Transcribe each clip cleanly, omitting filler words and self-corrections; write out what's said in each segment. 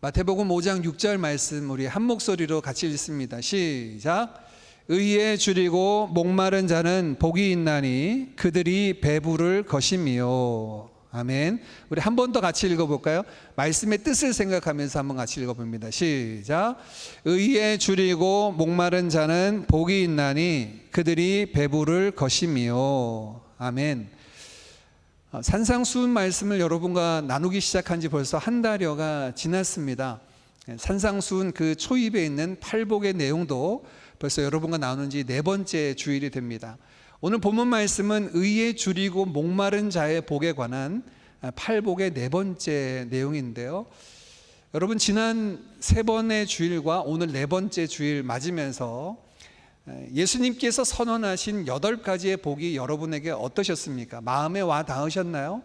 마태복음 5장 6절 말씀 우리 한 목소리로 같이 읽습니다. 시작. 의에 줄이고 목마른 자는 복이 있나니 그들이 배부를 것이미요. 아멘. 우리 한 번 더 같이 읽어볼까요? 말씀의 뜻을 생각하면서 한번 같이 읽어봅니다. 시작. 의에 줄이고 목마른 자는 복이 있나니 그들이 배부를 것이미요. 아멘. 산상수훈 말씀을 여러분과 나누기 시작한 지 벌써 한 달여가 지났습니다. 산상수훈 그 초입에 있는 팔복의 내용도 벌써 여러분과 나누는 지 4번째 주일이 됩니다. 오늘 본문 말씀은 의에 줄이고 목마른 자의 복에 관한 팔복의 4번째 내용인데요. 여러분 지난 3번의 주일과 오늘 4번째 주일 맞으면서 예수님께서 선언하신 8가지의 복이 여러분에게 어떠셨습니까? 마음에 와 닿으셨나요?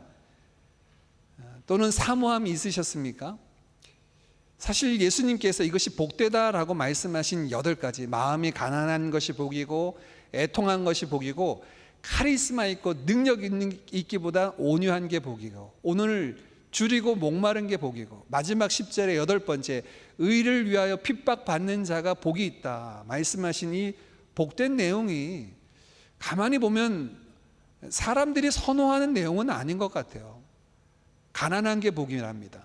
또는 사모함이 있으셨습니까? 사실 예수님께서 이것이 복되다라고 말씀하신 8가지, 마음이 가난한 것이 복이고 애통한 것이 복이고 카리스마 있고 능력 있기보다 온유한 게 복이고 오늘 줄이고 목마른 게 복이고 마지막 10절의 8번째 의를 위하여 핍박받는 자가 복이 있다 말씀하신 이 복된 내용이 가만히 보면 사람들이 선호하는 내용은 아닌 것 같아요. 가난한 게 복이랍니다.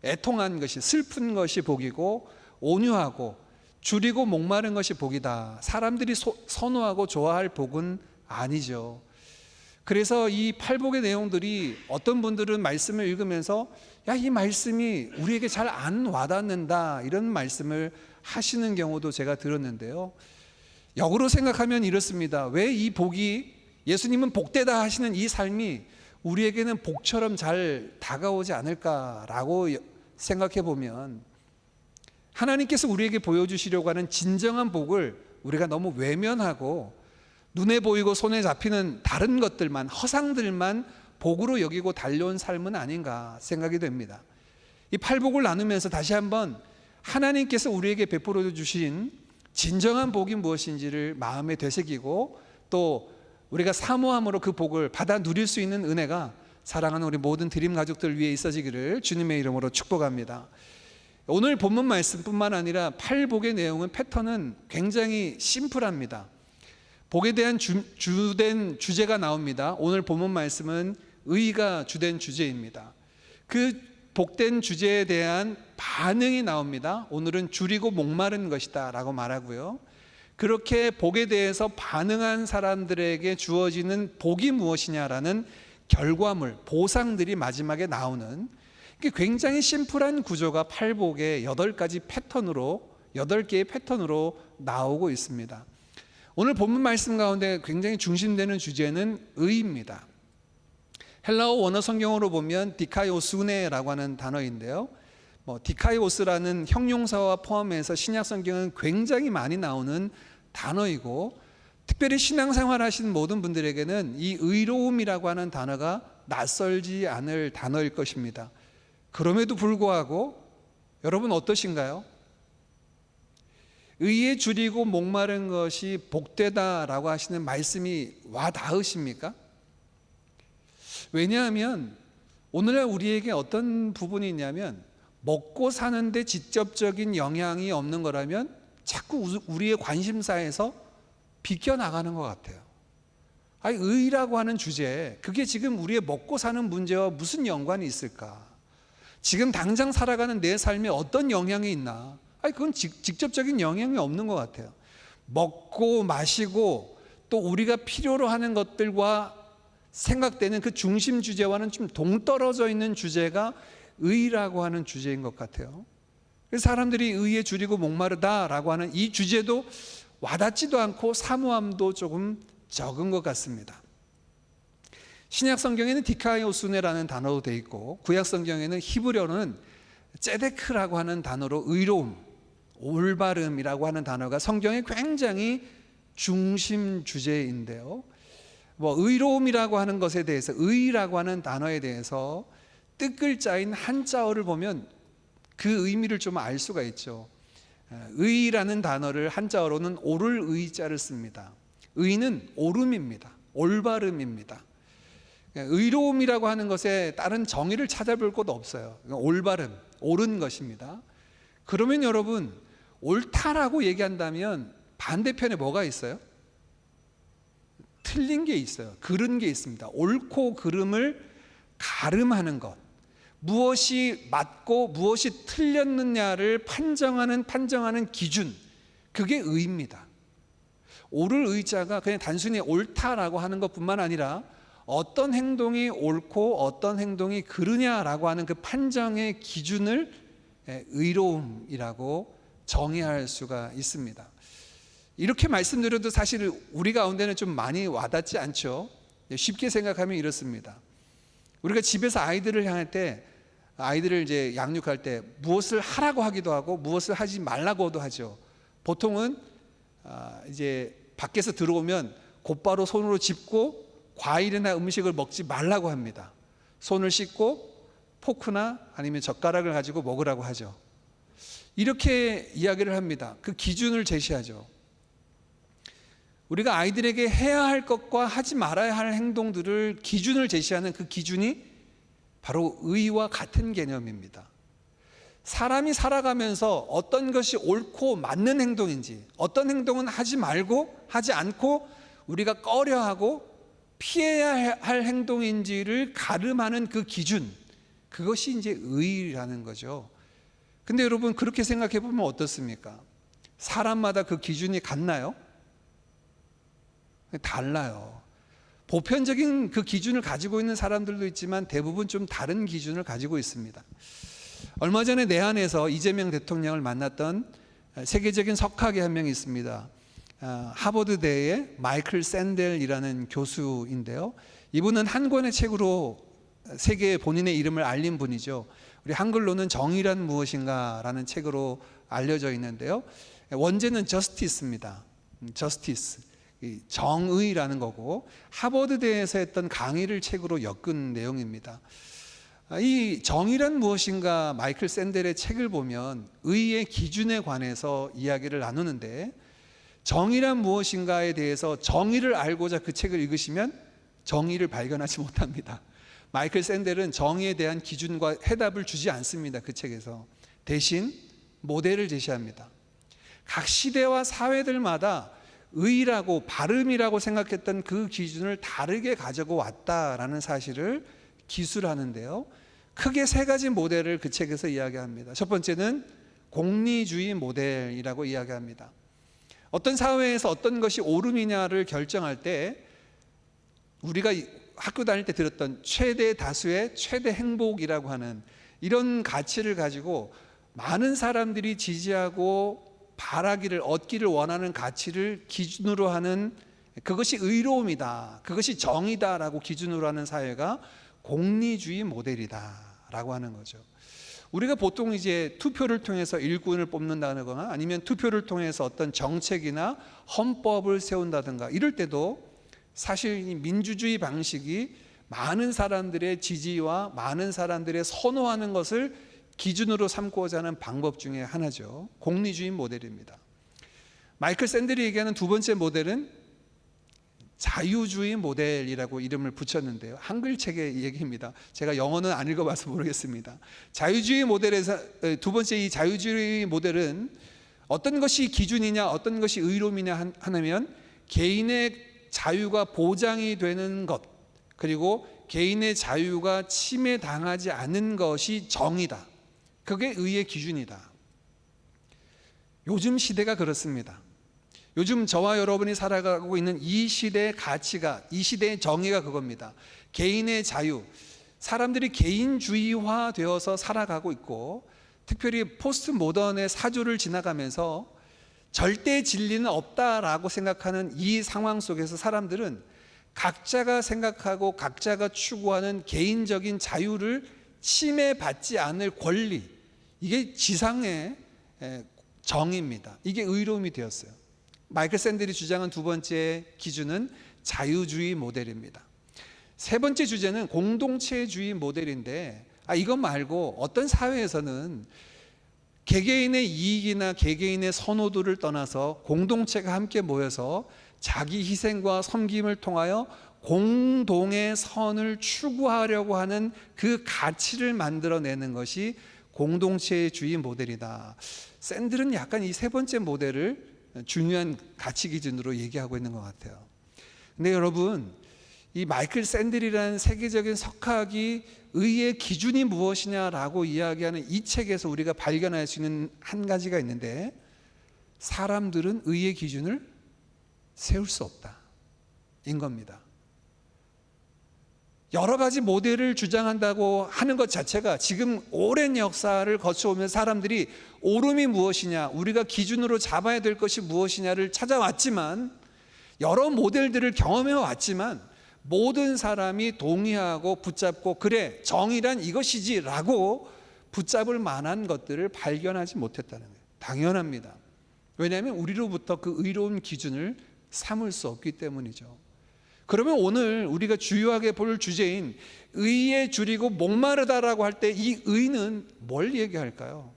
애통한 것이, 슬픈 것이 복이고 온유하고 줄이고 목마른 것이 복이다. 사람들이 선호하고 좋아할 복은 아니죠. 그래서 이 팔복의 내용들이 어떤 분들은 말씀을 읽으면서 야, 이 말씀이 우리에게 잘 안 와닿는다 이런 말씀을 하시는 경우도 제가 들었는데요. 역으로 생각하면 이렇습니다. 왜 이 복이, 예수님은 복되다 하시는 이 삶이 우리에게는 복처럼 잘 다가오지 않을까라고 생각해 보면 하나님께서 우리에게 보여주시려고 하는 진정한 복을 우리가 너무 외면하고 눈에 보이고 손에 잡히는 다른 것들만, 허상들만 복으로 여기고 달려온 삶은 아닌가 생각이 됩니다. 이 팔복을 나누면서 다시 한번 하나님께서 우리에게 베풀어 주신 진정한 복이 무엇인지를 마음에 되새기고 또 우리가 사모함으로 그 복을 받아 누릴 수 있는 은혜가 사랑하는 우리 모든 드림 가족들 위해 있어지기를 주님의 이름으로 축복합니다. 오늘 본문 말씀뿐만 아니라 팔복의 내용은 패턴은 굉장히 심플합니다. 복에 대한 주된 주제가 나옵니다. 오늘 본문 말씀은 의가 주된 주제입니다. 그 복된 주제에 대한 반응이 나옵니다. 오늘은 줄이고 목마른 것이다 라고 말하고요. 그렇게 복에 대해서 반응한 사람들에게 주어지는 복이 무엇이냐라는 결과물, 보상들이 마지막에 나오는 굉장히 심플한 구조가 팔복의 8가지 패턴으로, 8개의 패턴으로 나오고 있습니다. 오늘 본문 말씀 가운데 굉장히 중심되는 주제는 의입니다. 헬라어 원어 성경으로 보면 디카이오스네라고 하는 단어인데요. 디카이오스라는 형용사와 포함해서 신약 성경은 굉장히 많이 나오는 단어이고 특별히 신앙생활 하시는 모든 분들에게는 이 의로움이라고 하는 단어가 낯설지 않을 단어일 것입니다. 그럼에도 불구하고 여러분 어떠신가요? 의에 줄이고 목마른 것이 복되다라고 하시는 말씀이 와 닿으십니까? 왜냐하면 오늘날 우리에게 어떤 부분이 있냐면 먹고 사는데 직접적인 영향이 없는 거라면 자꾸 우리의 관심사에서 비껴나가는 것 같아요. 아니, 의라고 하는 주제, 그게 지금 우리의 먹고 사는 문제와 무슨 연관이 있을까? 지금 당장 살아가는 내 삶에 어떤 영향이 있나? 아니, 그건 직접적인 영향이 없는 것 같아요. 먹고 마시고 또 우리가 필요로 하는 것들과 생각되는 그 중심 주제와는 좀 동떨어져 있는 주제가 의라고 하는 주제인 것 같아요. 그래서 사람들이 의에 줄이고 목마르다라고 하는 이 주제도 와닿지도 않고 사모함도 조금 적은 것 같습니다. 신약 성경에는 디카이오스네라는 단어로 되어 있고 구약 성경에는 히브리어는 ጼ데크라고 하는 단어로 의로움, 올바름이라고 하는 단어가 성경에 굉장히 중심 주제인데요. 의로움이라고 하는 것에 대해서, 의라고 하는 단어에 대해서 뜻글자인 한자어를 보면 그 의미를 좀 알 수가 있죠. 의라는 단어를 한자어로는 오를 의자를 씁니다. 의는 옳음입니다. 올바름입니다. 의로움이라고 하는 것에 다른 정의를 찾아볼 곳 없어요. 올바름, 옳은 것입니다. 그러면 여러분, 옳다라고 얘기한다면 반대편에 뭐가 있어요? 틀린 게 있어요. 그른 게 있습니다. 옳고 그름을 가름하는 것, 무엇이 맞고 무엇이 틀렸느냐를 판정하는 기준, 그게 의입니다. 옳을 의자가 그냥 단순히 옳다라고 하는 것뿐만 아니라 어떤 행동이 옳고 어떤 행동이 그르냐라고 하는 그 판정의 기준을 의로움이라고 정의할 수가 있습니다. 이렇게 말씀드려도 사실 우리 가운데는 좀 많이 와닿지 않죠. 쉽게 생각하면 이렇습니다. 우리가 집에서 아이들을 향할 때, 아이들을 이제 양육할 때 무엇을 하라고 하기도 하고 무엇을 하지 말라고도 하죠. 보통은 이제 밖에서 들어오면 곧바로 손으로 짚고 과일이나 음식을 먹지 말라고 합니다. 손을 씻고 포크나 아니면 젓가락을 가지고 먹으라고 하죠. 이렇게 이야기를 합니다. 그 기준을 제시하죠. 우리가 아이들에게 해야 할 것과 하지 말아야 할 행동들을 기준을 제시하는 그 기준이 바로 의와 같은 개념입니다. 사람이 살아가면서 어떤 것이 옳고 맞는 행동인지, 어떤 행동은 하지 말고 하지 않고 우리가 꺼려하고 피해야 할 행동인지를 가름하는 그 기준, 그것이 이제 의라는 거죠. 근데 여러분, 그렇게 생각해 보면 어떻습니까? 사람마다 그 기준이 같나요? 달라요. 보편적인 그 기준을 가지고 있는 사람들도 있지만 대부분 좀 다른 기준을 가지고 있습니다. 얼마 전에 내한에서 이재명 대통령을 만났던 세계적인 석학의 한 명이 있습니다. 하버드대의 마이클 샌델이라는 교수인데요. 이분은 한 권의 책으로 세계에 본인의 이름을 알린 분이죠. 우리 한글로는 정의란 무엇인가라는 책으로 알려져 있는데요. 원제는 저스티스입니다. 저스티스, 정의라는 거고, 하버드대에서 했던 강의를 책으로 엮은 내용입니다. 이 정의란 무엇인가 마이클 샌델의 책을 보면 의의 기준에 관해서 이야기를 나누는데, 정의란 무엇인가에 대해서 정의를 알고자 그 책을 읽으시면 정의를 발견하지 못합니다. 마이클 샌델은 정의에 대한 기준과 해답을 주지 않습니다. 그 책에서 대신 모델을 제시합니다. 각 시대와 사회들마다 의라고 바름이라고 생각했던 그 기준을 다르게 가지고 왔다라는 사실을 기술하는데요. 크게 세 가지 모델을 그 책에서 이야기합니다. 첫 번째는 공리주의 모델이라고 이야기합니다. 어떤 사회에서 어떤 것이 옳음이냐를 결정할 때 우리가 학교 다닐 때 들었던 최대 다수의 최대 행복이라고 하는 이런 가치를 가지고 많은 사람들이 지지하고 바라기를 얻기를 원하는 가치를 기준으로 하는, 그것이 의로움이다, 그것이 정의다라고 기준으로 하는 사회가 공리주의 모델이다라고 하는 거죠. 우리가 보통 이제 투표를 통해서 일꾼을 뽑는다거나 아니면 투표를 통해서 어떤 정책이나 헌법을 세운다든가 이럴 때도 사실 이 민주주의 방식이 많은 사람들의 지지와 많은 사람들의 선호하는 것을 기준으로 삼고자 하는 방법 중에 하나죠. 공리주의 모델입니다. 마이클 샌델이 얘기하는 두 번째 모델은 자유주의 모델이라고 이름을 붙였는데요. 한글 책의 얘기입니다. 제가 영어는 안 읽어봐서 모르겠습니다. 자유주의 모델에서 두 번째 이 자유주의 모델은 어떤 것이 기준이냐, 어떤 것이 의로움이냐 하면 개인의 자유가 보장이 되는 것, 그리고 개인의 자유가 침해당하지 않는 것이 정의다. 그게 의의 기준이다. 요즘 시대가 그렇습니다. 요즘 저와 여러분이 살아가고 있는 이 시대의 가치가, 이 시대의 정의가 그겁니다. 개인의 자유, 사람들이 개인주의화 되어서 살아가고 있고, 특별히 포스트 모던의 사조를 지나가면서 절대 진리는 없다라고 생각하는 이 상황 속에서 사람들은 각자가 생각하고 각자가 추구하는 개인적인 자유를 침해받지 않을 권리, 이게 지상의 정의입니다. 이게 의로움이 되었어요. 마이클 샌델이 주장한 두 번째 기준은 자유주의 모델입니다. 세 번째 주제는 공동체주의 모델인데, 이것 말고 어떤 사회에서는 개개인의 이익이나 개개인의 선호도를 떠나서 공동체가 함께 모여서 자기 희생과 섬김을 통하여 공동의 선을 추구하려고 하는 그 가치를 만들어내는 것이 공동체주의 모델이다. 샌들은 약간 이 세 번째 모델을 중요한 가치 기준으로 얘기하고 있는 것 같아요. 근데 여러분, 이 마이클 샌들이라는 세계적인 석학이 의의 기준이 무엇이냐라고 이야기하는 이 책에서 우리가 발견할 수 있는 한 가지가 있는데, 사람들은 의의 기준을 세울 수 없다 인 겁니다. 여러 가지 모델을 주장한다고 하는 것 자체가 지금 오랜 역사를 거쳐오면 사람들이 옳음이 무엇이냐, 우리가 기준으로 잡아야 될 것이 무엇이냐를 찾아왔지만, 여러 모델들을 경험해 왔지만 모든 사람이 동의하고 붙잡고 그래 정의란 이것이지 라고 붙잡을 만한 것들을 발견하지 못했다는 거예요. 당연합니다. 왜냐하면 우리로부터 그 의로운 기준을 삼을 수 없기 때문이죠. 그러면 오늘 우리가 주요하게 볼 주제인 의에 줄이고 목마르다라고 할 때 이 의는 뭘 얘기할까요?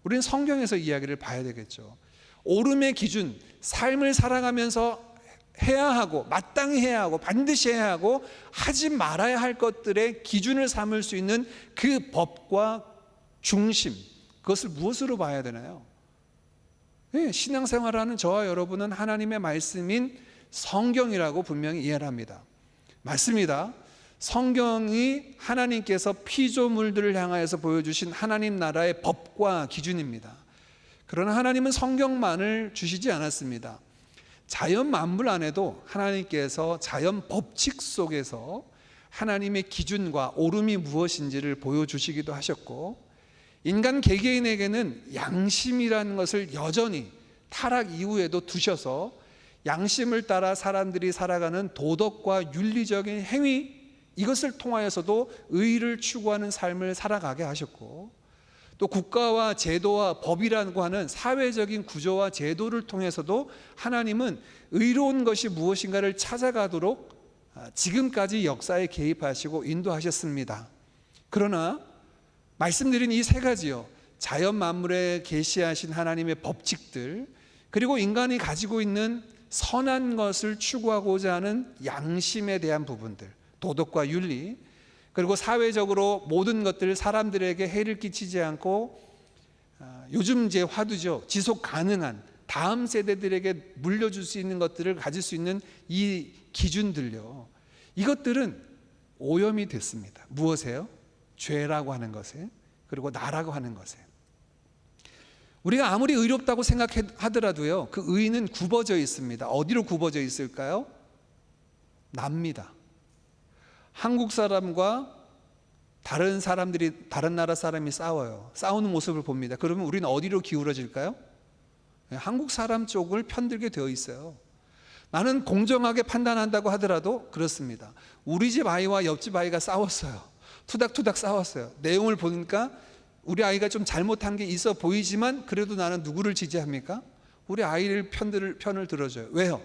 우리는 성경에서 이야기를 봐야 되겠죠. 옳음의 기준, 삶을 살아가면서 해야 하고 마땅히 해야 하고 반드시 해야 하고 하지 말아야 할 것들의 기준을 삼을 수 있는 그 법과 중심, 그것을 무엇으로 봐야 되나요? 네, 신앙생활하는 저와 여러분은 하나님의 말씀인 성경이라고 분명히 이해를 합니다. 맞습니다. 성경이 하나님께서 피조물들을 향하여서 보여주신 하나님 나라의 법과 기준입니다. 그러나 하나님은 성경만을 주시지 않았습니다. 자연 만물 안에도 하나님께서 자연 법칙 속에서 하나님의 기준과 옳음이 무엇인지를 보여주시기도 하셨고, 인간 개개인에게는 양심이라는 것을 여전히 타락 이후에도 두셔서 양심을 따라 사람들이 살아가는 도덕과 윤리적인 행위, 이것을 통하여서도 의를 추구하는 삶을 살아가게 하셨고, 또 국가와 제도와 법이라고 하는 사회적인 구조와 제도를 통해서도 하나님은 의로운 것이 무엇인가를 찾아가도록 지금까지 역사에 개입하시고 인도하셨습니다. 그러나 말씀드린 이 세 가지요, 자연 만물에 계시하신 하나님의 법칙들, 그리고 인간이 가지고 있는 선한 것을 추구하고자 하는 양심에 대한 부분들, 도덕과 윤리, 그리고 사회적으로 모든 것들을 사람들에게 해를 끼치지 않고 요즘 이제 화두죠, 지속 가능한 다음 세대들에게 물려줄 수 있는 것들을 가질 수 있는 이 기준들요, 이것들은 오염이 됐습니다. 무엇에요? 죄라고 하는 것에, 그리고 나라고 하는 것에. 우리가 아무리 의롭다고 생각하더라도요, 그 의는 굽어져 있습니다. 어디로 굽어져 있을까요? 납니다. 한국 사람과 다른 사람들이, 다른 나라 사람이 싸워요. 싸우는 모습을 봅니다. 그러면 우리는 어디로 기울어질까요? 한국 사람 쪽을 편들게 되어 있어요. 나는 공정하게 판단한다고 하더라도 그렇습니다. 우리 집 아이와 옆집 아이가 싸웠어요. 투닥투닥 싸웠어요. 내용을 보니까 우리 아이가 좀 잘못한 게 있어 보이지만 그래도 나는 누구를 지지합니까? 우리 아이를 편을 들어줘요. 왜요?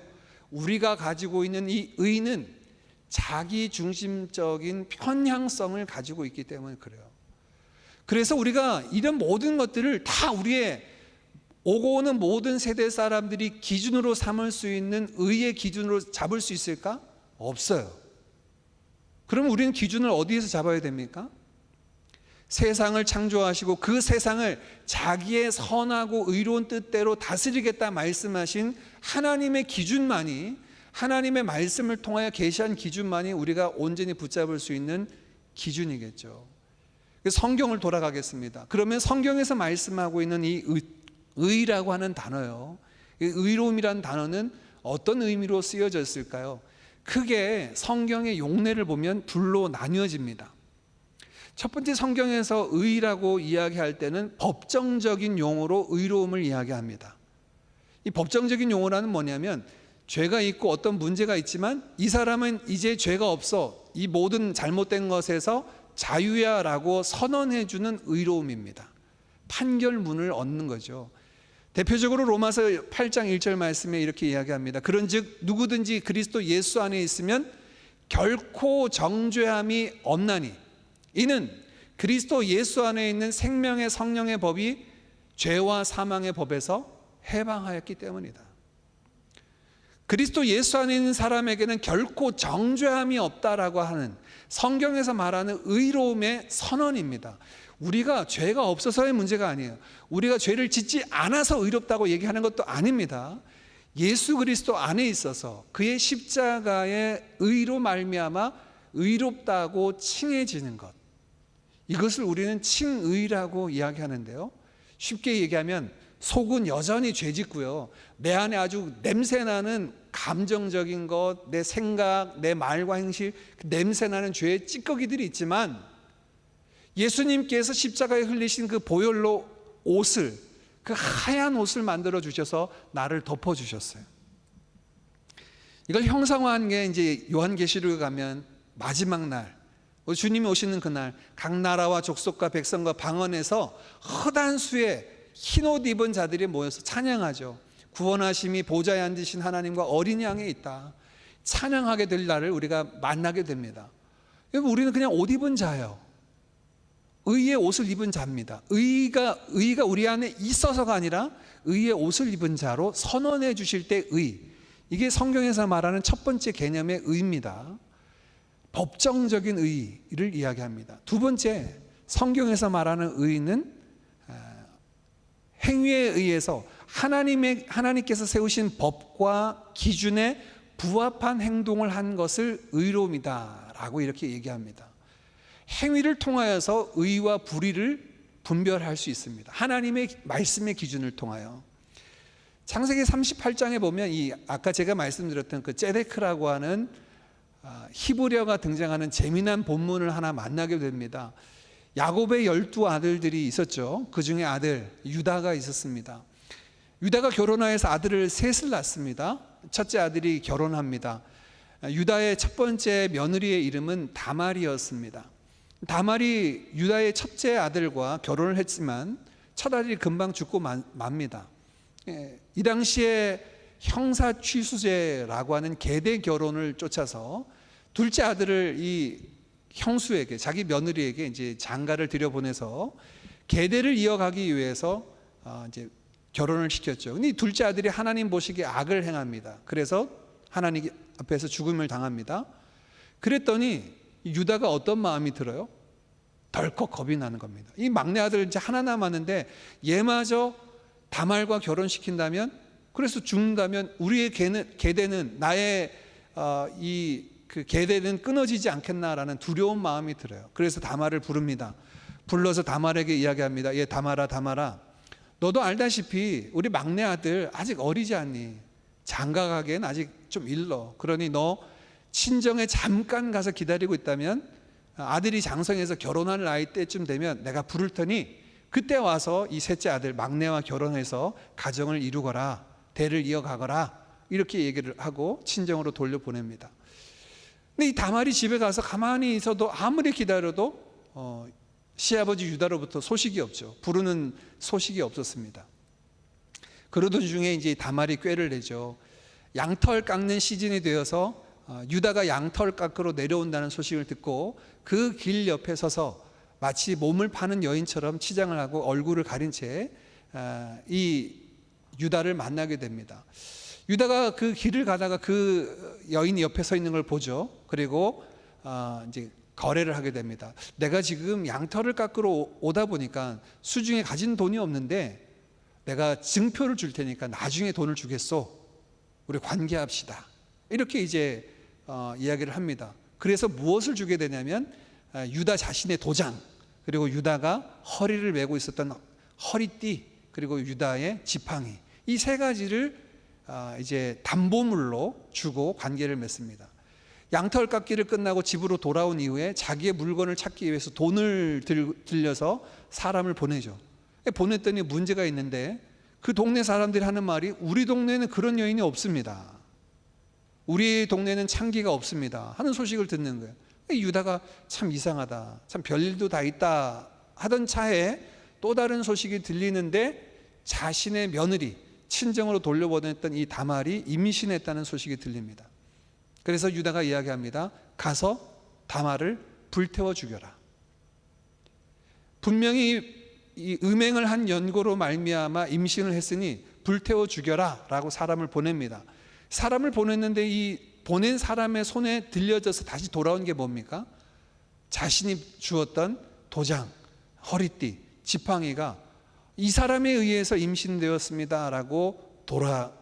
우리가 가지고 있는 이 의는 자기 중심적인 편향성을 가지고 있기 때문에 그래요. 그래서 우리가 이런 모든 것들을 다 우리의 오고 오는 모든 세대 사람들이 기준으로 삼을 수 있는 의의 기준으로 잡을 수 있을까? 없어요. 그럼 우리는 기준을 어디에서 잡아야 됩니까? 세상을 창조하시고 그 세상을 자기의 선하고 의로운 뜻대로 다스리겠다 말씀하신 하나님의 기준만이, 하나님의 말씀을 통하여 계시한 기준만이 우리가 온전히 붙잡을 수 있는 기준이겠죠. 성경을 돌아가겠습니다. 그러면 성경에서 말씀하고 있는 이 의라고 하는 단어요, 의로움이라는 단어는 어떤 의미로 쓰여졌을까요? 크게 성경의 용례를 보면 둘로 나뉘어집니다. 첫 번째, 성경에서 의라고 이야기할 때는 법정적인 용어로 의로움을 이야기합니다. 이 법정적인 용어라는 뭐냐면, 죄가 있고 어떤 문제가 있지만 이 사람은 이제 죄가 없어, 이 모든 잘못된 것에서 자유야 라고 선언해 주는 의로움입니다. 판결문을 얻는 거죠. 대표적으로 로마서 8장 1절 말씀에 이렇게 이야기합니다. 그런즉 누구든지 그리스도 예수 안에 있으면 결코 정죄함이 없나니 이는 그리스도 예수 안에 있는 생명의 성령의 법이 죄와 사망의 법에서 해방하였기 때문이다. 그리스도 예수 안에 있는 사람에게는 결코 정죄함이 없다라고 하는 성경에서 말하는 의로움의 선언입니다. 우리가 죄가 없어서의 문제가 아니에요. 우리가 죄를 짓지 않아서 의롭다고 얘기하는 것도 아닙니다. 예수 그리스도 안에 있어서 그의 십자가의 의로 말미암아 의롭다고 칭해지는 것, 이것을 우리는 칭의라고 이야기하는데요. 쉽게 얘기하면 속은 여전히 죄짓고요, 내 안에 아주 냄새나는 감정적인 것, 내 생각, 내 말과 행실, 냄새나는 죄의 찌꺼기들이 있지만 예수님께서 십자가에 흘리신 그 보혈로 옷을, 그 하얀 옷을 만들어 주셔서 나를 덮어 주셨어요. 이걸 형상화한 게 이제 요한계시록에 가면 마지막 날, 주님이 오시는 그날 각 나라와 족속과 백성과 방언에서 허다한 수의 흰옷 입은 자들이 모여서 찬양하죠. 구원하심이 보좌에 앉으신 하나님과 어린 양에 있다. 찬양하게 될 날을 우리가 만나게 됩니다. 여러분, 우리는 그냥 옷 입은 자예요. 의의 옷을 입은 자입니다. 의가 우리 안에 있어서가 아니라 의의 옷을 입은 자로 선언해 주실 때 의, 이게 성경에서 말하는 첫 번째 개념의 의입니다. 법정적인 의를 이야기합니다. 두 번째, 성경에서 말하는 의는 행위에 의해서 하나님께서 세우신 법과 기준에 부합한 행동을 한 것을 의로움이다라고 이렇게 얘기합니다. 행위를 통하여서 의와 불의를 분별할 수 있습니다. 하나님의 말씀의 기준을 통하여. 창세기 38장에 보면 아까 제가 말씀드렸던 그 ጼ데크라고 하는 히브리어가 등장하는 재미난 본문을 하나 만나게 됩니다. 야곱의 12아들들이 있었죠. 그 중에 아들 유다가 있었습니다. 유다가 결혼하여서 아들을 셋을 낳습니다. 첫째 아들이 결혼합니다. 유다의 첫 번째 며느리의 이름은 다말이었습니다. 다말이 유다의 첫째 아들과 결혼을 했지만 첫 아들이 금방 죽고 맙니다. 이 당시에 형사 취수제라고 하는 계대 결혼을 쫓아서 둘째 아들을 이 형수에게, 자기 며느리에게 이제 장가를 들여보내서 계대를 이어가기 위해서 이제 결혼을 시켰죠. 근데 이 둘째 아들이 하나님 보시기에 악을 행합니다. 그래서 하나님 앞에서 죽음을 당합니다. 그랬더니 유다가 어떤 마음이 들어요? 덜컥 겁이 나는 겁니다. 이 막내 아들 이제 하나 남았는데 얘마저 다말과 결혼시킨다면, 그래서 죽는다면 우리의 계대는, 나의 그 계대는 끊어지지 않겠나라는 두려운 마음이 들어요. 그래서 다말을 부릅니다. 불러서 다말에게 이야기합니다. 예, 다말아, 너도 알다시피 우리 막내 아들 아직 어리지 않니? 장가 가기엔 아직 좀 일러. 그러니 너 친정에 잠깐 가서 기다리고 있다면 아들이 장성해서 결혼할 나이 때쯤 되면 내가 부를 테니 그때 와서 이 셋째 아들 막내와 결혼해서 가정을 이루거라, 대를 이어가거라, 이렇게 얘기를 하고 친정으로 돌려보냅니다. 근데 이 다말이 집에 가서 가만히 있어도 아무리 기다려도 시아버지 유다로부터 소식이 없죠. 부르는 소식이 없었습니다. 그러던 중에 이제 다말이 꾀를 내죠. 양털 깎는 시즌이 되어서 유다가 양털 깎으러 내려온다는 소식을 듣고 그 길 옆에 서서 마치 몸을 파는 여인처럼 치장을 하고 얼굴을 가린 채 이 유다를 만나게 됩니다. 유다가 그 길을 가다가 그 여인이 옆에 서 있는 걸 보죠. 그리고 이제 거래를 하게 됩니다. 내가 지금 양털을 깎으러 오다 보니까 수중에 가진 돈이 없는데 내가 증표를 줄 테니까 나중에 돈을 주겠소. 우리 관계합시다. 이렇게 이제 이야기를 합니다. 그래서 무엇을 주게 되냐면 유다 자신의 도장, 그리고 유다가 허리를 메고 있었던 허리띠, 그리고 유다의 지팡이, 이 세 가지를 이제 담보물로 주고 관계를 맺습니다. 양털 깎기를 끝나고 집으로 돌아온 이후에 자기의 물건을 찾기 위해서 돈을 들려서 사람을 보내죠. 보냈더니 문제가 있는데 그 동네 사람들이 하는 말이 우리 동네는 그런 여인이 없습니다. 우리 동네는 창기가 없습니다 하는 소식을 듣는 거예요. 유다가 참 이상하다, 참 별일도 다 있다 하던 차에 또 다른 소식이 들리는데 자신의 며느리, 친정으로 돌려보냈던 이 다말이 임신했다는 소식이 들립니다. 그래서 유다가 이야기합니다. 가서 다말을 불태워 죽여라. 분명히 이 음행을 한 연고로 말미암아 임신을 했으니 불태워 죽여라 라고 사람을 보냅니다. 사람을 보냈는데 이 보낸 사람의 손에 들려져서 다시 돌아온 게 뭡니까? 자신이 주었던 도장, 허리띠, 지팡이가 이 사람에 의해서 임신되었습니다 라고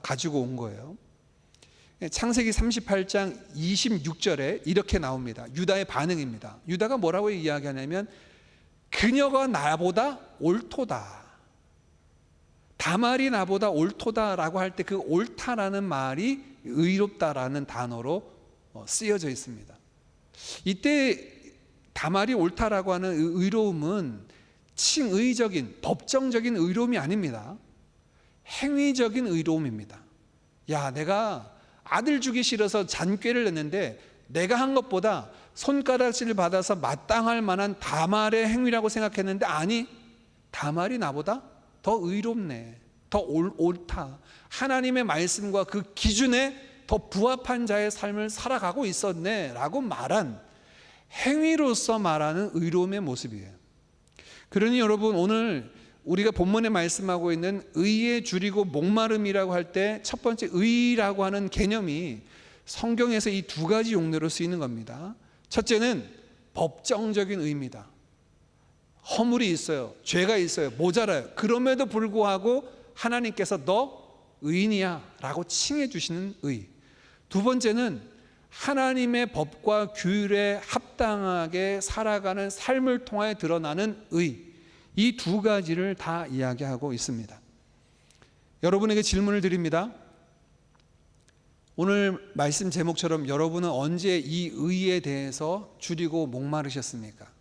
가지고 온 거예요. 창세기 38장 26절에 이렇게 나옵니다. 유다의 반응입니다. 유다가 뭐라고 이야기하냐면 그녀가 나보다 옳도다. 다말이 나보다 옳도다라고 할 때 그 옳다라는 말이 의롭다라는 단어로 쓰여져 있습니다. 이때 다말이 옳다라고 하는 의로움은 칭의적인 법정적인 의로움이 아닙니다. 행위적인 의로움입니다. 야, 내가 아들 주기 싫어서 잔꾀를 냈는데 내가 한 것보다 손가락질을 받아서 마땅할 만한 다말의 행위라고 생각했는데 아니, 다말이 나보다 더 의롭네, 더 옳다, 하나님의 말씀과 그 기준에 더 부합한 자의 삶을 살아가고 있었네 라고 말한 행위로서 말하는 의로움의 모습이에요. 그러니 여러분, 오늘 우리가 본문에 말씀하고 있는 의에 줄이고 목마름이라고 할 때 첫 번째 의라고 하는 개념이 성경에서 이 두 가지 용례로 쓰이는 겁니다. 첫째는 법정적인 의입니다. 허물이 있어요, 죄가 있어요, 모자라요. 그럼에도 불구하고 하나님께서 너 의인이야 라고 칭해 주시는 의. 두 번째는 하나님의 법과 규율에 합당하게 살아가는 삶을 통하여 드러나는 의. 이 두 가지를 다 이야기하고 있습니다. 여러분에게 질문을 드립니다. 오늘 말씀 제목처럼 여러분은 언제 이 의에 대해서 줄이고 목마르셨습니까?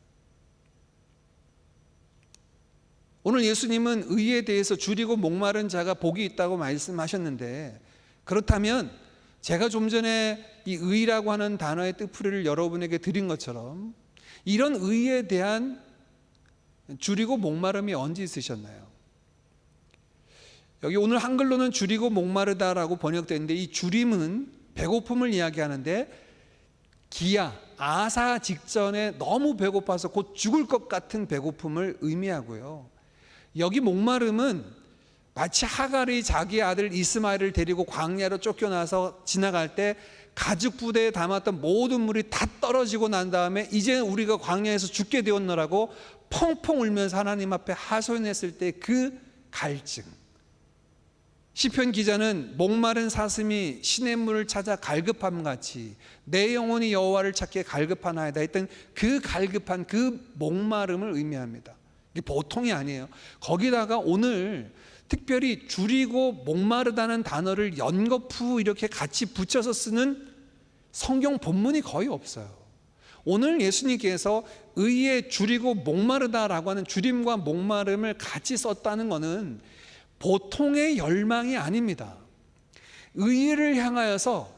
오늘 예수님은 의에 대해서 줄이고 목마른 자가 복이 있다고 말씀하셨는데, 그렇다면 제가 좀 전에 이 의라고 하는 단어의 뜻풀이를 여러분에게 드린 것처럼 이런 의에 대한 줄이고 목마름이 언제 있으셨나요? 여기 오늘 한글로는 줄이고 목마르다라고 번역되는데 이 줄임은 배고픔을 이야기하는데 기야, 아사 직전에 너무 배고파서 곧 죽을 것 같은 배고픔을 의미하고요. 여기 목마름은 마치 하갈이 자기 아들 이스마엘을 데리고 광야로 쫓겨나서 지나갈 때 가죽 부대에 담았던 모든 물이 다 떨어지고 난 다음에 이제 우리가 광야에서 죽게 되었노라고 펑펑 울면서 하나님 앞에 하소연했을 때 그 갈증. 시편 기자는 목마른 사슴이 시냇물을 찾아 갈급함 같이 내 영혼이 여호와를 찾기에 갈급하나이다 했던 그 갈급한 그 목마름을 의미합니다. 이게 보통이 아니에요. 거기다가 오늘 특별히 줄이고 목마르다는 단어를 연거푸 이렇게 같이 붙여서 쓰는 성경 본문이 거의 없어요. 오늘 예수님께서 의에 줄이고 목마르다라고 하는 줄임과 목마름을 같이 썼다는 것은 보통의 열망이 아닙니다. 의를 향하여서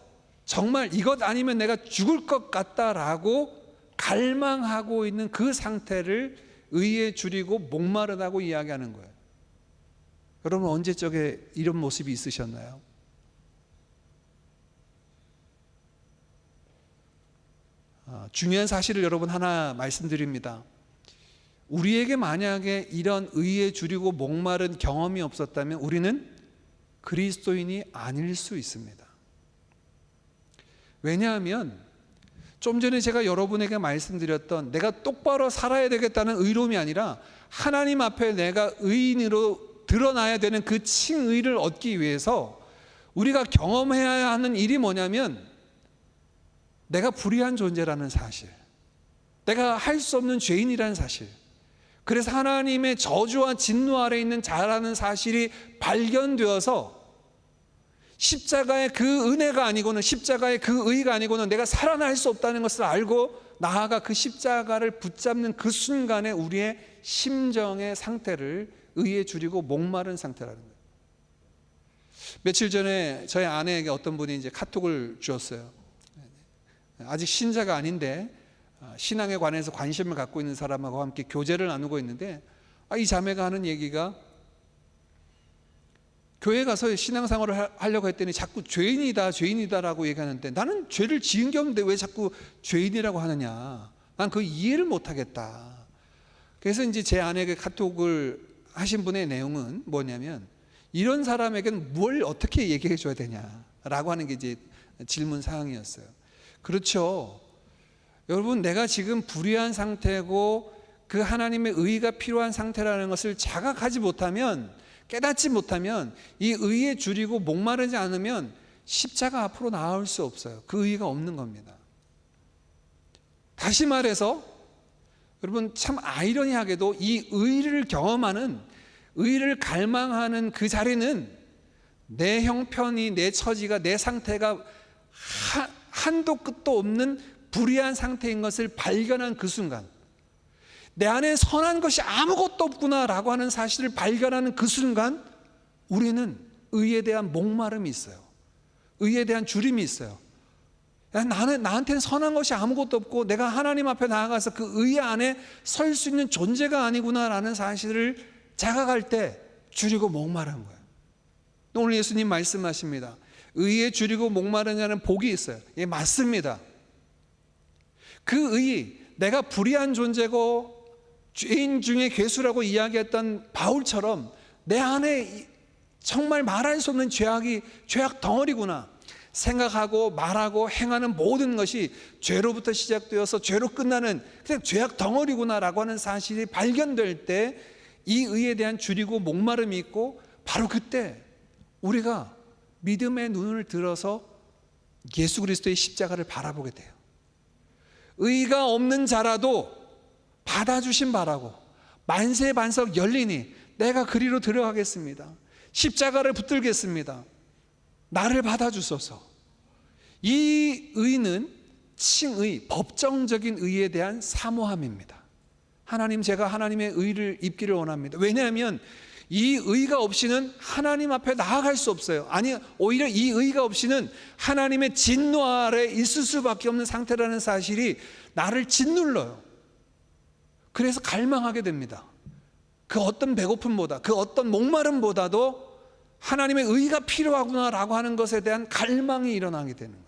정말 이것 아니면 내가 죽을 것 같다라고 갈망하고 있는 그 상태를 의에 줄이고 목마르다고 이야기하는 거예요. 여러분, 언제적에 이런 모습이 있으셨나요? 중요한 사실을 여러분 하나 말씀드립니다. 우리에게 만약에 이런 의에 줄이고 목마른 경험이 없었다면 우리는 그리스도인이 아닐 수 있습니다. 왜냐하면 좀 전에 제가 여러분에게 말씀드렸던 내가 똑바로 살아야 되겠다는 의로움이 아니라 하나님 앞에 내가 의인으로 드러나야 되는 그 칭의를 얻기 위해서 우리가 경험해야 하는 일이 뭐냐면 내가 불의한 존재라는 사실, 내가 할 수 없는 죄인이라는 사실, 그래서 하나님의 저주와 진노 아래 있는 자라는 사실이 발견되어서 십자가의 그 은혜가 아니고는, 십자가의 그 의가 아니고는 내가 살아날 수 없다는 것을 알고 나아가 그 십자가를 붙잡는 그 순간에 우리의 심정의 상태를 의에 줄이고 목마른 상태라는 거예요. 며칠 전에 저희 아내에게 어떤 분이 이제 카톡을 주었어요. 아직 신자가 아닌데 신앙에 관해서 관심을 갖고 있는 사람하고 함께 교제를 나누고 있는데 이 자매가 하는 얘기가 교회 가서 신앙생활을 하려고 했더니 자꾸 죄인이다 죄인이다라고 얘기하는데 나는 죄를 지은 게 없는데 왜 자꾸 죄인이라고 하느냐, 난 그 이해를 못하겠다. 그래서 이제 제 아내에게 카톡을 하신 분의 내용은 뭐냐면 이런 사람에게는 뭘 어떻게 얘기해 줘야 되냐, 라고 하는 게 이제 질문 사항이었어요. 그렇죠. 여러분, 내가 지금 불의한 상태고 그 하나님의 의가 필요한 상태라는 것을 자각하지 못하면, 깨닫지 못하면, 이 의에 줄이고 목마르지 않으면 십자가 앞으로 나아올 수 없어요. 그 의가 없는 겁니다. 다시 말해서 여러분, 참 아이러니하게도 이 의를 경험하는, 의를 갈망하는 그 자리는 내 형편이, 내 처지가, 내 상태가 한도 끝도 없는 불의한 상태인 것을 발견한 그 순간, 내 안에 선한 것이 아무것도 없구나라고 하는 사실을 발견하는 그 순간, 우리는 의에 대한 목마름이 있어요. 의에 대한 주림이 있어요. 나한테는 선한 것이 아무것도 없고 내가 하나님 앞에 나아가서 그 의 안에 설 수 있는 존재가 아니구나라는 사실을 자각할 때 줄이고 목마른 거예요. 오늘 예수님 말씀하십니다. 의에 줄이고 목마른 자는 복이 있어요. 예, 맞습니다. 그 의, 내가 불의한 존재고 죄인 중에 괴수라고 이야기했던 바울처럼 내 안에 정말 말할 수 없는 죄악 덩어리구나 생각하고 말하고 행하는 모든 것이 죄로부터 시작되어서 죄로 끝나는 그냥 죄악 덩어리구나라고 하는 사실이 발견될 때 이 의에 대한 줄이고 목마름이 있고, 바로 그때 우리가 믿음의 눈을 들어서 예수 그리스도의 십자가를 바라보게 돼요. 의가 없는 자라도 받아주신 바라고 만세반석 열리니 내가 그리로 들어가겠습니다. 십자가를 붙들겠습니다. 나를 받아주소서. 이 의는 칭의, 법정적인 의에 대한 사모함입니다. 하나님, 제가 하나님의 의를 입기를 원합니다. 왜냐하면 이 의가 없이는 하나님 앞에 나아갈 수 없어요. 아니, 오히려 이 의가 없이는 하나님의 진노 아래 있을 수밖에 없는 상태라는 사실이 나를 짓눌러요. 그래서 갈망하게 됩니다. 그 어떤 배고픔보다, 그 어떤 목마름보다도 하나님의 의가 필요하구나라고 하는 것에 대한 갈망이 일어나게 되는 거예요.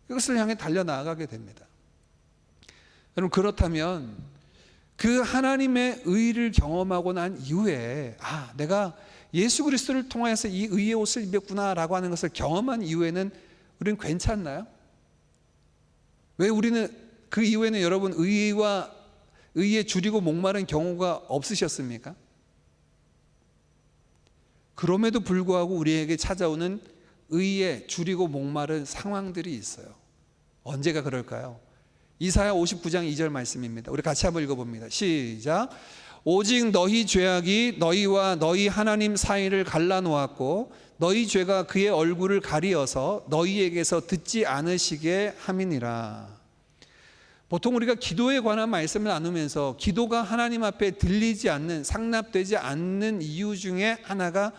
그것을 향해 달려나가게 됩니다. 여러분, 그렇다면 그 하나님의 의를 경험하고 난 이후에 내가 예수 그리스도를 통하여서 이 의의 옷을 입었구나라고 하는 것을 경험한 이후에는 우리는 괜찮나요? 왜 우리는 그 이후에는 여러분 의에 줄이고 목마른 경우가 없으셨습니까? 그럼에도 불구하고 우리에게 찾아오는 의에 줄이고 목마른 상황들이 있어요. 언제가 그럴까요? 이사야 59장 2절 말씀입니다. 우리 같이 한번 읽어봅니다. 시작. 오직 너희 죄악이 너희와 너희 하나님 사이를 갈라놓았고 너희 죄가 그의 얼굴을 가리어서 너희에게서 듣지 않으시게 함이니라. 보통 우리가 기도에 관한 말씀을 나누면서 기도가 하나님 앞에 들리지 않는, 상납되지 않는 이유 중에 하나가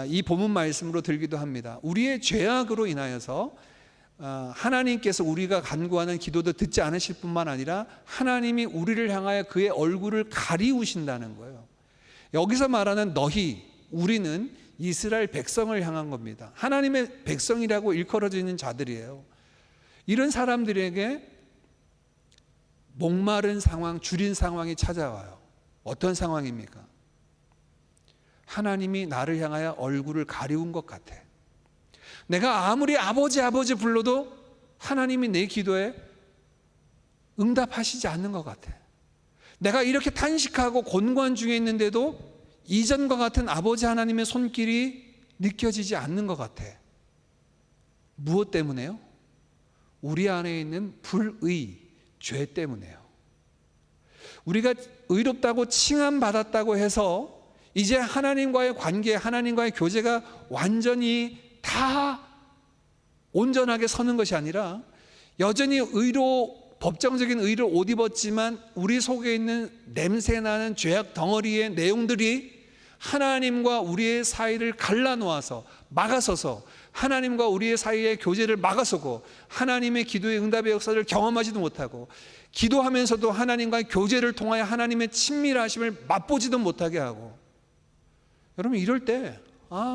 이 본문 말씀으로 들기도 합니다. 우리의 죄악으로 인하여서 하나님께서 우리가 간구하는 기도도 듣지 않으실 뿐만 아니라 하나님이 우리를 향하여 그의 얼굴을 가리우신다는 거예요. 여기서 말하는 너희, 우리는 이스라엘 백성을 향한 겁니다. 하나님의 백성이라고 일컬어지는 자들이에요. 이런 사람들에게 목마른 상황, 줄인 상황이 찾아와요. 어떤 상황입니까? 하나님이 나를 향하여 얼굴을 가리운 것 같아. 내가 아무리 아버지 불러도 하나님이 내 기도에 응답하시지 않는 것 같아. 내가 이렇게 탄식하고 곤고한 중에 있는데도 이전과 같은 아버지 하나님의 손길이 느껴지지 않는 것 같아. 무엇 때문에요? 우리 안에 있는 불의, 죄 때문에요. 우리가 의롭다고 칭함받았다고 해서 이제 하나님과의 관계, 하나님과의 교제가 완전히 다 온전하게 서는 것이 아니라 여전히 법정적인 의를 옷 입었지만 우리 속에 있는 냄새나는 죄악 덩어리의 내용들이 하나님과 우리의 사이를 갈라놓아서 막아서서 하나님과 우리의 사이의 교제를 막아서고 하나님의 기도의 응답의 역사를 경험하지도 못하고 기도하면서도 하나님과의 교제를 통하여 하나님의 친밀하심을 맛보지도 못하게 하고, 여러분 이럴 때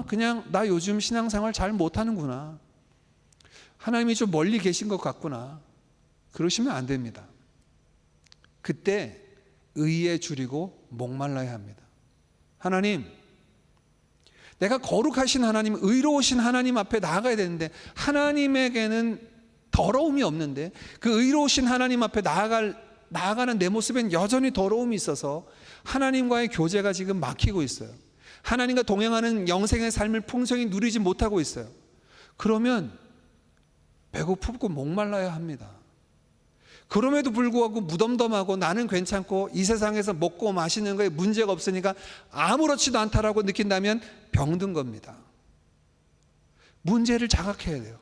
그냥 나 요즘 신앙생활 잘 못하는구나, 하나님이 좀 멀리 계신 것 같구나, 그러시면 안 됩니다. 그때 의에 줄이고 목말라야 합니다. 하나님, 내가 거룩하신 하나님, 의로우신 하나님 앞에 나아가야 되는데 하나님에게는 더러움이 없는데 그 의로우신 하나님 앞에 나아가는 내 모습엔 여전히 더러움이 있어서 하나님과의 교제가 지금 막히고 있어요. 하나님과 동행하는 영생의 삶을 풍성히 누리지 못하고 있어요. 그러면 배고프고 목말라야 합니다. 그럼에도 불구하고 무덤덤하고 나는 괜찮고 이 세상에서 먹고 마시는 거에 문제가 없으니까 아무렇지도 않다라고 느낀다면 병든 겁니다. 문제를 자각해야 돼요.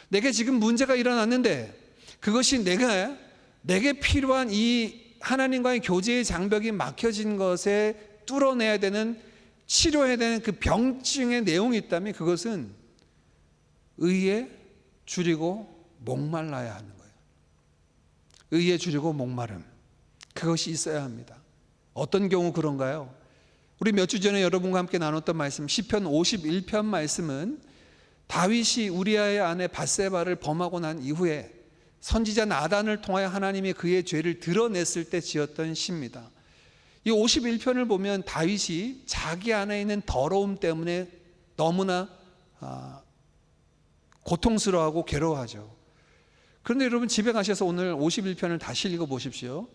내게 지금 문제가 일어났는데 그것이 내게 필요한 이 하나님과의 교제의 장벽이 막혀진 것에 뚫어내야 되는, 치료해야 되는 그 병증의 내용이 있다면 그것은 의에 줄이고 목말라야 하는 거예요. 의에 줄이고 목마름, 그것이 있어야 합니다. 어떤 경우 그런가요? 우리 몇 주 전에 여러분과 함께 나눴던 말씀, 시편 51편 말씀은 다윗이 우리아의 아내 밧세바를 범하고 난 이후에 선지자 나단을 통하여 하나님이 그의 죄를 드러냈을 때 지었던 시입니다. 이 51편을 보면 다윗이 자기 안에 있는 더러움 때문에 너무나 고통스러워하고 괴로워하죠. 그런데 여러분 집에 가셔서 오늘 51편을 다시 읽어보십시오.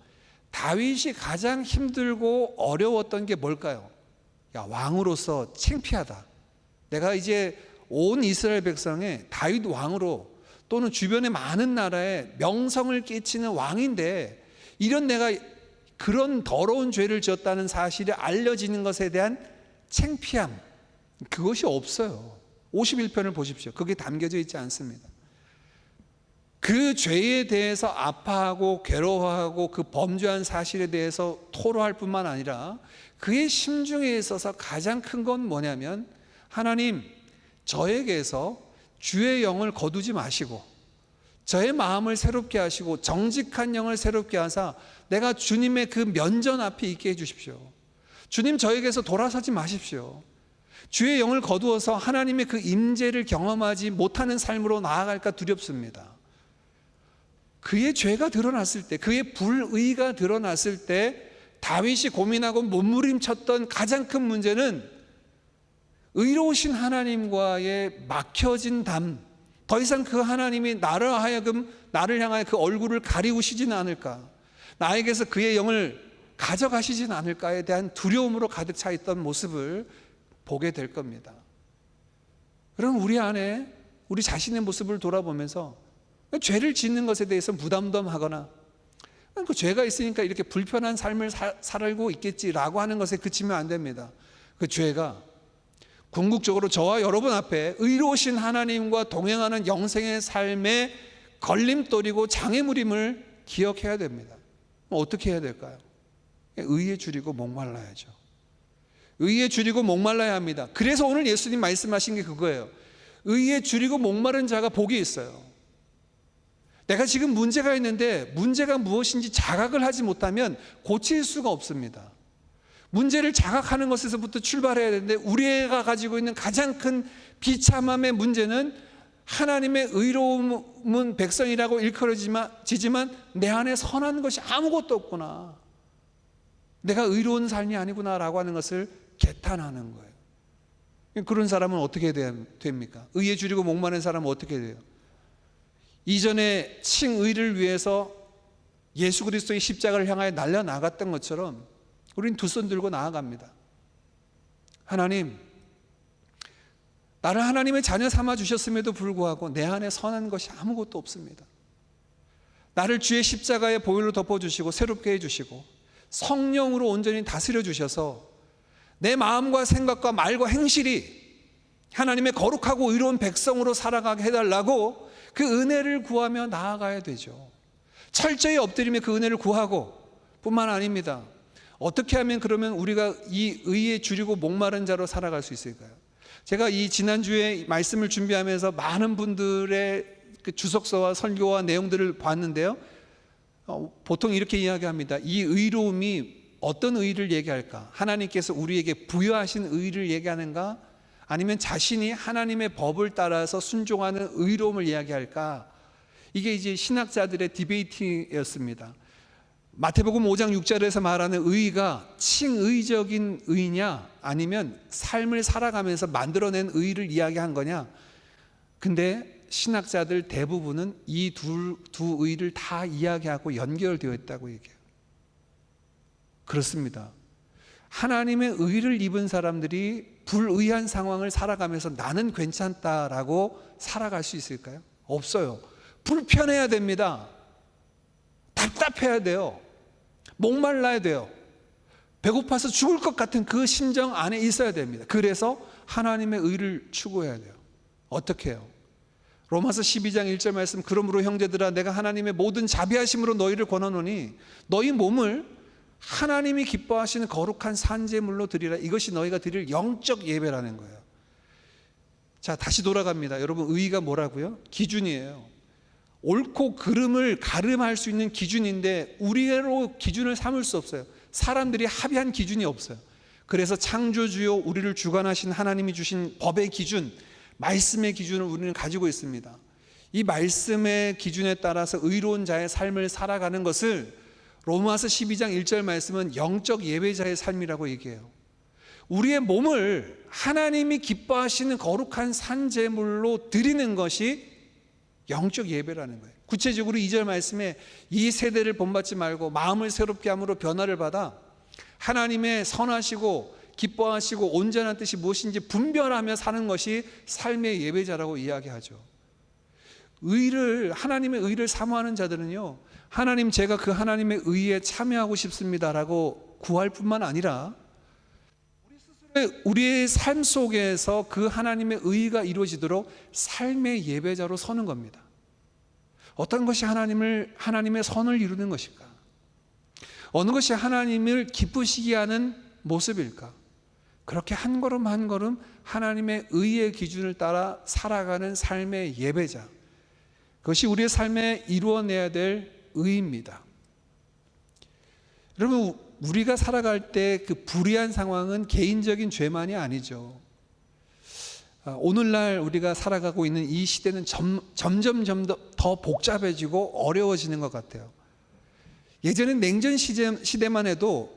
다윗이 가장 힘들고 어려웠던 게 뭘까요? 왕으로서 창피하다. 내가 이제 온 이스라엘 백성의 다윗 왕으로 또는 주변의 많은 나라에 명성을 끼치는 왕인데 이런 내가 그런 더러운 죄를 지었다는 사실이 알려지는 것에 대한 창피함, 그것이 없어요. 51편을 보십시오. 그게 담겨져 있지 않습니다. 그 죄에 대해서 아파하고 괴로워하고 그 범죄한 사실에 대해서 토로할 뿐만 아니라 그의 심중에 있어서 가장 큰 건 뭐냐면 하나님, 저에게서 주의 영을 거두지 마시고 저의 마음을 새롭게 하시고 정직한 영을 새롭게 하사 내가 주님의 그 면전 앞에 있게 해주십시오. 주님, 저에게서 돌아서지 마십시오. 주의 영을 거두어서 하나님의 그 임재를 경험하지 못하는 삶으로 나아갈까 두렵습니다. 그의 죄가 드러났을 때, 그의 불의가 드러났을 때 다윗이 고민하고 몸부림쳤던 가장 큰 문제는 의로우신 하나님과의 막혀진 담, 더 이상 그 하나님이 나를 향하여 그 얼굴을 가리우시지는 않을까, 나에게서 그의 영을 가져가시진 않을까에 대한 두려움으로 가득 차 있던 모습을 보게 될 겁니다. 그럼 우리 안에 우리 자신의 모습을 돌아보면서 죄를 짓는 것에 대해서 무덤덤하거나 그 죄가 있으니까 이렇게 불편한 삶을 살고 있겠지라고 하는 것에 그치면 안 됩니다. 그 죄가 궁극적으로 저와 여러분 앞에 의로우신 하나님과 동행하는 영생의 삶의 걸림돌이고 장애물임을 기억해야 됩니다. 어떻게 해야 될까요? 의에 줄이고 목말라야죠. 의에 줄이고 목말라야 합니다. 그래서 오늘 예수님 말씀하신 게 그거예요. 의에 줄이고 목마른 자가 복이 있어요. 내가 지금 문제가 있는데 문제가 무엇인지 자각을 하지 못하면 고칠 수가 없습니다. 문제를 자각하는 것에서부터 출발해야 되는데 우리가 가지고 있는 가장 큰 비참함의 문제는 하나님의 의로움은 백성이라고 일컬어지지만 내 안에 선한 것이 아무것도 없구나, 내가 의로운 삶이 아니구나라고 하는 것을 개탄하는 거예요. 그런 사람은 어떻게 됩니까? 의에 줄이고 목마른 사람은 어떻게 돼요? 이전에 칭의를 위해서 예수 그리스도의 십자가를 향하여 날려나갔던 것처럼 우리는 두 손 들고 나아갑니다. 하나님, 나를 하나님의 자녀 삼아 주셨음에도 불구하고 내 안에 선한 것이 아무것도 없습니다. 나를 주의 십자가의 보혈로 덮어주시고 새롭게 해주시고 성령으로 온전히 다스려 주셔서 내 마음과 생각과 말과 행실이 하나님의 거룩하고 의로운 백성으로 살아가게 해달라고 그 은혜를 구하며 나아가야 되죠. 철저히 엎드리며 그 은혜를 구하고 뿐만 아닙니다. 어떻게 하면 그러면 우리가 이 의에 줄이고 목마른 자로 살아갈 수 있을까요? 제가 이 지난주에 말씀을 준비하면서 많은 분들의 그 주석서와 설교와 내용들을 봤는데요, 보통 이렇게 이야기합니다. 이 의로움이 어떤 의를 얘기할까? 하나님께서 우리에게 부여하신 의를 얘기하는가? 아니면 자신이 하나님의 법을 따라서 순종하는 의로움을 이야기할까? 이게 이제 신학자들의 디베이트였습니다. 마태복음 5장 6절에서 말하는 의가 칭의적인 의냐 아니면 삶을 살아가면서 만들어낸 의를 이야기한 거냐. 근데 신학자들 대부분은 이 두 의를 다 이야기하고 연결되어 있다고 얘기해요. 그렇습니다. 하나님의 의를 입은 사람들이 불의한 상황을 살아가면서 나는 괜찮다라고 살아갈 수 있을까요? 없어요. 불편해야 됩니다. 답답해야 돼요. 목말라야 돼요. 배고파서 죽을 것 같은 그 심정 안에 있어야 됩니다. 그래서 하나님의 의를 추구해야 돼요. 어떻게 해요? 로마서 12장 1절 말씀, 그러므로 형제들아 내가 하나님의 모든 자비하심으로 너희를 권하노니 너희 몸을 하나님이 기뻐하시는 거룩한 산제물로 드리라. 이것이 너희가 드릴 영적 예배라는 거예요. 자, 다시 돌아갑니다. 여러분, 의가 뭐라고요? 기준이에요. 옳고 그름을 가름할 수 있는 기준인데 우리로 기준을 삼을 수 없어요. 사람들이 합의한 기준이 없어요. 그래서 창조주요 우리를 주관하신 하나님이 주신 법의 기준, 말씀의 기준을 우리는 가지고 있습니다. 이 말씀의 기준에 따라서 의로운 자의 삶을 살아가는 것을 로마서 12장 1절 말씀은 영적 예배자의 삶이라고 얘기해요. 우리의 몸을 하나님이 기뻐하시는 거룩한 산제물로 드리는 것이 영적 예배라는 거예요. 구체적으로 2절 말씀에 이 세대를 본받지 말고 마음을 새롭게 함으로 변화를 받아 하나님의 선하시고 기뻐하시고 온전한 뜻이 무엇인지 분별하며 사는 것이 삶의 예배자라고 이야기하죠. 하나님의 의를 사모하는 자들은요, 하나님 제가 그 하나님의 의에 참여하고 싶습니다라고 구할 뿐만 아니라 우리의 삶 속에서 그 하나님의 의가 이루어지도록 삶의 예배자로 서는 겁니다. 어떤 것이 하나님의 선을 이루는 것일까? 어느 것이 하나님을 기쁘시게 하는 모습일까? 그렇게 한 걸음 한 걸음 하나님의 의의 기준을 따라 살아가는 삶의 예배자, 그것이 우리의 삶에 이루어내야 될 의입니다. 여러분, 우리가 살아갈 때 그 불의한 상황은 개인적인 죄만이 아니죠. 오늘날 우리가 살아가고 있는 이 시대는 점점 더 복잡해지고 어려워지는 것 같아요. 예전엔 냉전 시대만 해도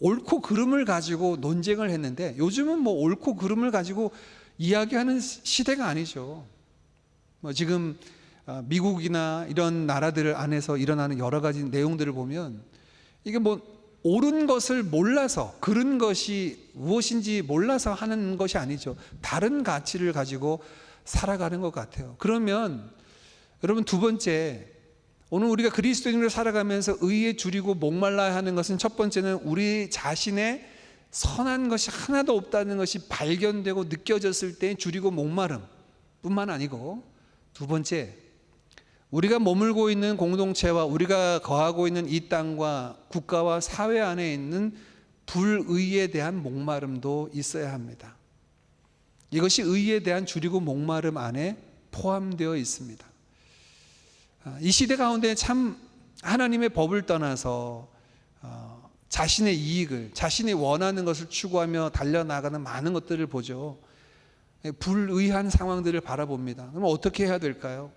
옳고 그름을 가지고 논쟁을 했는데 요즘은 뭐 옳고 그름을 가지고 이야기하는 시대가 아니죠. 지금 미국이나 이런 나라들 안에서 일어나는 여러 가지 내용들을 보면 이게 옳은 것을 몰라서, 그른 것이 무엇인지 몰라서 하는 것이 아니죠. 다른 가치를 가지고 살아가는 것 같아요. 그러면 여러분, 두 번째, 오늘 우리가 그리스도인으로 살아가면서 의에 줄이고 목말라야 하는 것은, 첫 번째는 우리 자신의 선한 것이 하나도 없다는 것이 발견되고 느껴졌을 때 줄이고 목마름 뿐만 아니고, 두 번째, 우리가 머물고 있는 공동체와 우리가 거하고 있는 이 땅과 국가와 사회 안에 있는 불의에 대한 목마름도 있어야 합니다. 이것이 의에 대한 줄이고 목마름 안에 포함되어 있습니다. 이 시대 가운데 참 하나님의 법을 떠나서 자신의 이익을, 자신이 원하는 것을 추구하며 달려나가는 많은 것들을 보죠. 불의한 상황들을 바라봅니다. 그럼 어떻게 해야 될까요?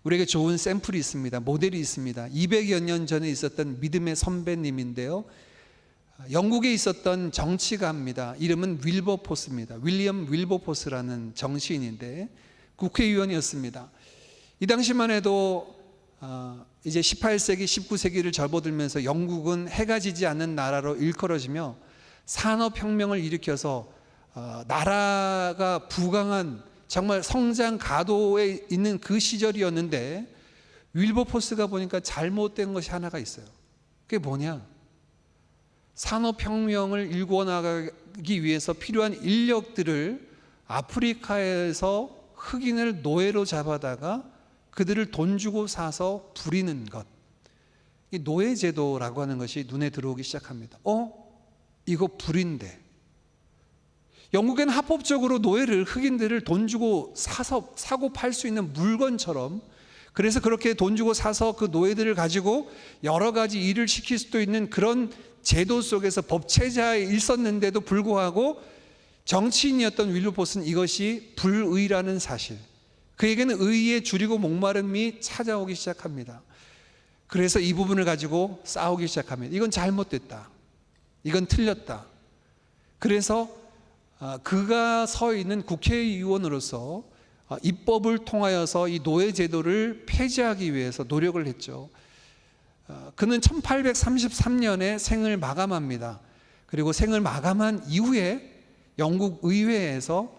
우리에게 좋은 샘플이 있습니다. 모델이 있습니다. 200여 년 전에 있었던 믿음의 선배님인데요, 영국에 있었던 정치가입니다. 이름은 윌버포스입니다. 윌리엄 윌버포스라는 정치인인데 국회의원이었습니다. 이 당시만 해도 이제 18세기, 19세기를 접어들면서 영국은 해가 지지 않는 나라로 일컬어지며 산업혁명을 일으켜서 나라가 부강한 정말 성장 가도에 있는 그 시절이었는데, 윌버포스가 보니까 잘못된 것이 하나가 있어요. 그게 뭐냐? 산업혁명을 일구어 나가기 위해서 필요한 인력들을 아프리카에서 흑인을 노예로 잡아다가 그들을 돈 주고 사서 부리는 것, 이 노예제도라고 하는 것이 눈에 들어오기 시작합니다. 이거 불인데, 영국에는 합법적으로 노예를, 흑인들을 돈 주고 사고 팔 수 있는 물건처럼, 그래서 그렇게 돈 주고 사서 그 노예들을 가지고 여러 가지 일을 시킬 수도 있는 그런 제도 속에서 법체자에 있었는데도 불구하고 정치인이었던 윌버포스는 이것이 불의라는 사실, 그에게는 의에 줄이고 목마름이 찾아오기 시작합니다. 그래서 이 부분을 가지고 싸우기 시작합니다. 이건 잘못됐다. 이건 틀렸다. 그래서 그가 서 있는 국회의원으로서 입법을 통하여서 이 노예제도를 폐지하기 위해서 노력을 했죠. 그는 1833년에 생을 마감합니다. 그리고 생을 마감한 이후에 영국 의회에서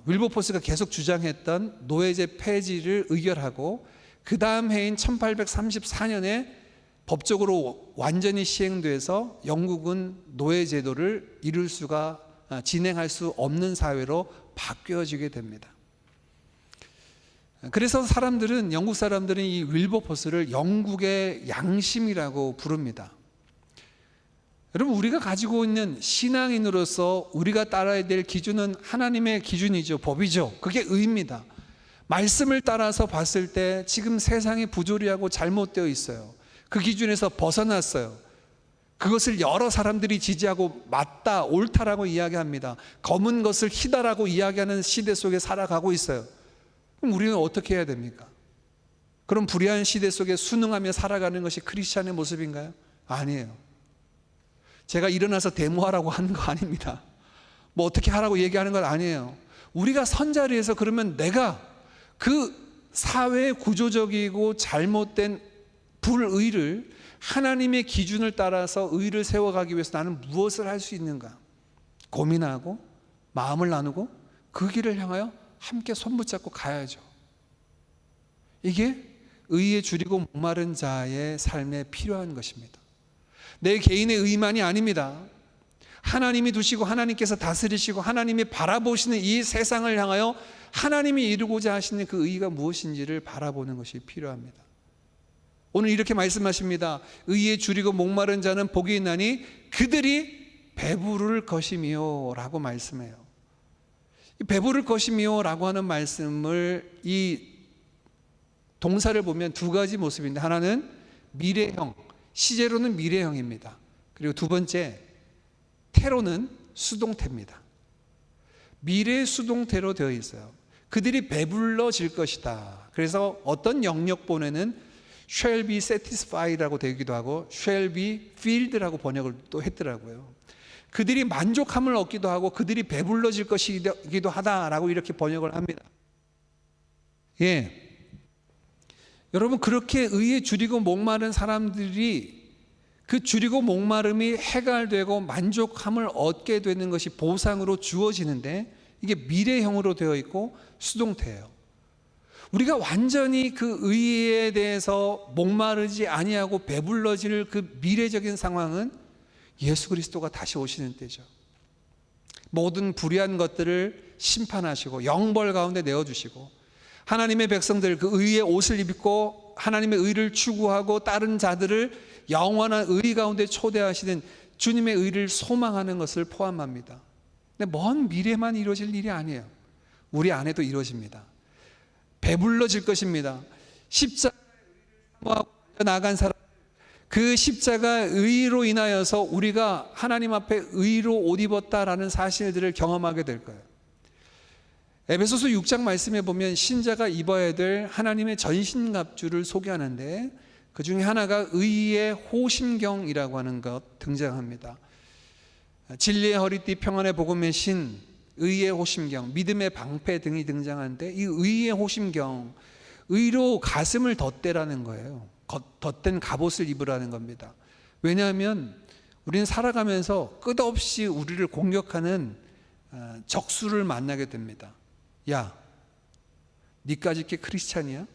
윌버포스가 계속 주장했던 노예제 폐지를 의결하고 그 다음 해인 1834년에 법적으로 완전히 시행돼서 영국은 노예제도를 진행할 수 없는 사회로 바뀌어지게 됩니다. 그래서 영국 사람들은 이 윌버포스를 영국의 양심이라고 부릅니다. 여러분, 우리가 가지고 있는 신앙인으로서 우리가 따라야 될 기준은 하나님의 기준이죠. 법이죠. 그게 의입니다. 말씀을 따라서 봤을 때 지금 세상이 부조리하고 잘못되어 있어요. 그 기준에서 벗어났어요. 그것을 여러 사람들이 지지하고 맞다, 옳다라고 이야기합니다. 검은 것을 희다라고 이야기하는 시대 속에 살아가고 있어요. 그럼 우리는 어떻게 해야 됩니까? 그럼 불의한 시대 속에 순응하며 살아가는 것이 크리스찬의 모습인가요? 아니에요. 제가 일어나서 데모하라고 하는 거 아닙니다. 뭐 어떻게 하라고 얘기하는 건 아니에요. 우리가 선자리에서 그러면 내가 그 사회의 구조적이고 잘못된 불의를 하나님의 기준을 따라서 의를 세워가기 위해서 나는 무엇을 할 수 있는가 고민하고 마음을 나누고 그 길을 향하여 함께 손붙잡고 가야죠. 이게 의에 줄이고 목마른 자의 삶에 필요한 것입니다. 내 개인의 의만이 아닙니다. 하나님이 두시고 하나님께서 다스리시고 하나님이 바라보시는 이 세상을 향하여 하나님이 이루고자 하시는 그 의의가 무엇인지를 바라보는 것이 필요합니다. 오늘 이렇게 말씀하십니다. 의에 줄이고 목마른 자는 복이 있나니 그들이 배부를 것이미요 라고 말씀해요. 배부를 것이미요 라고 하는 말씀을 이 동사를 보면 두 가지 모습인데, 하나는 미래형, 시제로는 미래형입니다. 그리고 두 번째 태로는 수동태입니다. 미래 수동태로 되어 있어요. 그들이 배불러질 것이다. 그래서 어떤 영역본에는 shall be satisfied라고 되기도 하고 shall be filled라고 번역을 또 했더라고요. 그들이 만족함을 얻기도 하고 그들이 배불러질 것이기도 하다라고 이렇게 번역을 합니다. 예, 여러분, 그렇게 의에 줄이고 목마른 사람들이 그 줄이고 목마름이 해갈되고 만족함을 얻게 되는 것이 보상으로 주어지는데, 이게 미래형으로 되어 있고 수동태예요. 우리가 완전히 그 의에 대해서 목마르지 아니하고 배불러질 그 미래적인 상황은 예수 그리스도가 다시 오시는 때죠. 모든 불의한 것들을 심판하시고 영벌 가운데 내어주시고 하나님의 백성들, 그 의의 옷을 입고 하나님의 의를 추구하고 다른 자들을 영원한 의 가운데 초대하시는 주님의 의를 소망하는 것을 포함합니다. 근데 먼 미래만 이루어질 일이 아니에요. 우리 안에도 이루어집니다. 배불러질 것입니다. 십자가의 의를 나간 사람, 그 십자가 의로 인하여서 우리가 하나님 앞에 의로 옷 입었다라는 사실들을 경험하게 될 거예요. 에베소서 6장 말씀에 보면 신자가 입어야 될 하나님의 전신갑주를 소개하는데, 그 중에 하나가 의의 호심경이라고 하는 것 등장합니다. 진리의 허리띠, 평안의 복음의 신, 의의 호심경, 믿음의 방패 등이 등장하는데, 이 의의 호심경, 의로 가슴을 덧대라는 거예요. 덧댄 갑옷을 입으라는 겁니다. 왜냐하면 우리는 살아가면서 끝없이 우리를 공격하는 적수를 만나게 됩니다. 야, 니까지 게 크리스찬이야?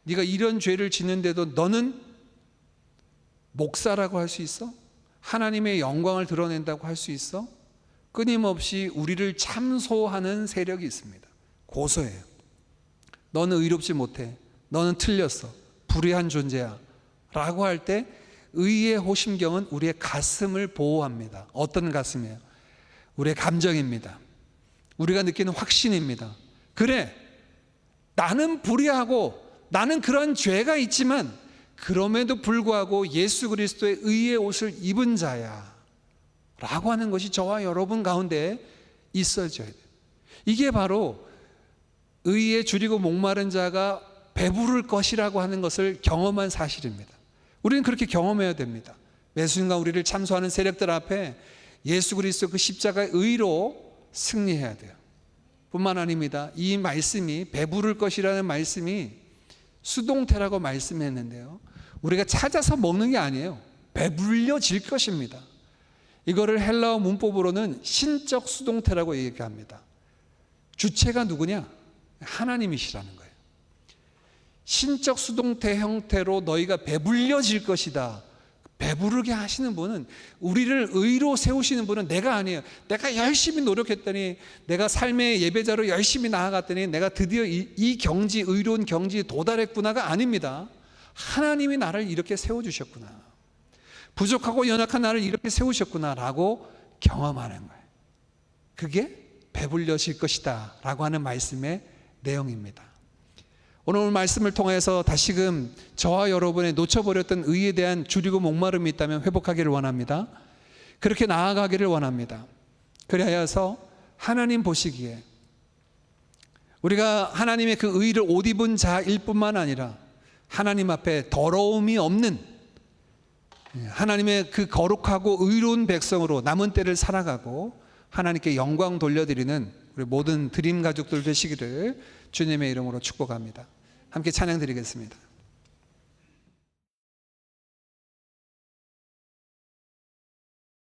네가 이런 죄를 짓는데도 너는 목사라고 할 수 있어? 하나님의 영광을 드러낸다고 할 수 있어? 끊임없이 우리를 참소하는 세력이 있습니다. 고소해요. 너는 의롭지 못해. 너는 틀렸어. 불의한 존재야 라고 할 때 의의 호심경은 우리의 가슴을 보호합니다. 어떤 가슴이에요? 우리의 감정입니다. 우리가 느끼는 확신입니다. 그래, 나는 불의하고 나는 그런 죄가 있지만 그럼에도 불구하고 예수 그리스도의 의의 옷을 입은 자야 라고 하는 것이 저와 여러분 가운데 있어져야 돼요. 이게 바로 의에 줄이고 목마른 자가 배부를 것이라고 하는 것을 경험한 사실입니다. 우리는 그렇게 경험해야 됩니다. 매 순간 우리를 참소하는 세력들 앞에 예수 그리스도 그 십자가의 의로 승리해야 돼요. 뿐만 아닙니다. 이 말씀이 배부를 것이라는 말씀이 수동태라고 말씀했는데요, 우리가 찾아서 먹는 게 아니에요. 배불려질 것입니다. 이거를 헬라어 문법으로는 신적 수동태라고 얘기합니다. 주체가 누구냐? 하나님이시라는 거예요. 신적 수동태 형태로 너희가 배불려질 것이다. 배부르게 하시는 분은, 우리를 의로 세우시는 분은 내가 아니에요. 내가 열심히 노력했더니, 내가 삶의 예배자로 열심히 나아갔더니 내가 드디어 이 경지, 의로운 경지에 도달했구나가 아닙니다. 하나님이 나를 이렇게 세워주셨구나, 부족하고 연약한 나를 이렇게 세우셨구나라고 경험하는 거예요. 그게 배불려질 것이다 라고 하는 말씀의 내용입니다. 오늘 말씀을 통해서 다시금 저와 여러분의 놓쳐버렸던 의에 대한 줄이고 목마름이 있다면 회복하기를 원합니다. 그렇게 나아가기를 원합니다. 그리하여서 하나님 보시기에 우리가 하나님의 그 의를 옷 입은 자일 뿐만 아니라 하나님 앞에 더러움이 없는 하나님의 그 거룩하고 의로운 백성으로 남은 때를 살아가고 하나님께 영광 돌려드리는 우리 모든 드림 가족들 되시기를 주님의 이름으로 축복합니다. 함께 찬양 드리겠습니다.